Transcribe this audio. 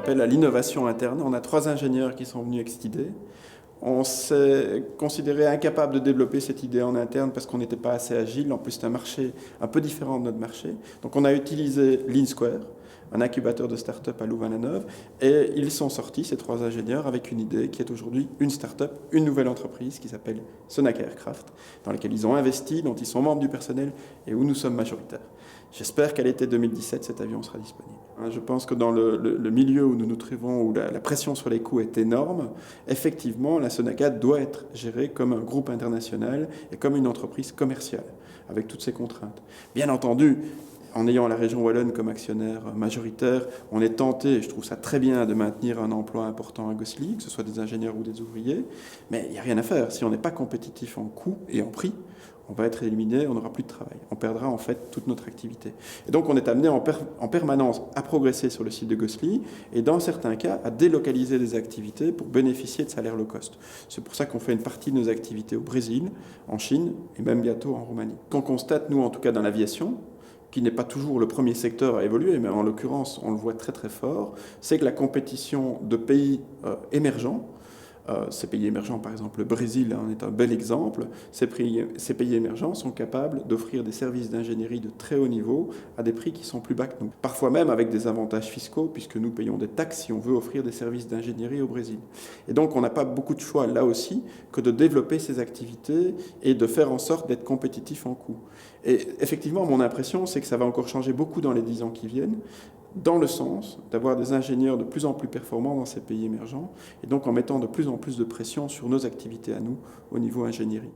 appelle à l'innovation interne. On a 3 ingénieurs qui sont venus avec cette idée. On s'est considéré incapable de développer cette idée en interne parce qu'on n'était pas assez agile. En plus, c'est un marché un peu différent de notre marché. Donc on a utilisé Lean Square, un incubateur de start-up à Louvain-la-Neuve, et ils sont sortis, ces 3 ingénieurs, avec une idée qui est aujourd'hui une start-up, une nouvelle entreprise qui s'appelle Sonaca Aircraft, dans laquelle ils ont investi, dont ils sont membres du personnel et où nous sommes majoritaires. J'espère qu'à l'été 2017, cet avion sera disponible. Je pense que dans le milieu où nous nous trouvons, où la pression sur les coûts est énorme, effectivement, la Sonaca doit être gérée comme un groupe international et comme une entreprise commerciale, avec toutes ses contraintes. Bien entendu, en ayant la région wallonne comme actionnaire majoritaire, on est tenté, et je trouve ça très bien, de maintenir un emploi important à Gosselies, que ce soit des ingénieurs ou des ouvriers, mais il n'y a rien à faire. Si on n'est pas compétitif en coût et en prix, on va être éliminé, on n'aura plus de travail. On perdra en fait toute notre activité. Et donc on est amené en permanence à progresser sur le site de Gosselies et dans certains cas à délocaliser des activités pour bénéficier de salaires low cost. C'est pour ça qu'on fait une partie de nos activités au Brésil, en Chine et même bientôt en Roumanie. Qu'on constate, nous en tout cas dans l'aviation, qui n'est pas toujours le premier secteur à évoluer, mais en l'occurrence on le voit très très fort, c'est que la compétition de pays émergents, ces pays émergents, par exemple le Brésil en est un bel exemple, ces pays émergents sont capables d'offrir des services d'ingénierie de très haut niveau à des prix qui sont plus bas que nous. Parfois même avec des avantages fiscaux, puisque nous payons des taxes si on veut offrir des services d'ingénierie au Brésil. Et donc on n'a pas beaucoup de choix là aussi que de développer ces activités et de faire en sorte d'être compétitif en coût. Et effectivement, mon impression, c'est que ça va encore changer beaucoup dans les 10 ans qui viennent, dans le sens d'avoir des ingénieurs de plus en plus performants dans ces pays émergents, et donc en mettant de plus en plus de pression sur nos activités à nous au niveau ingénierie.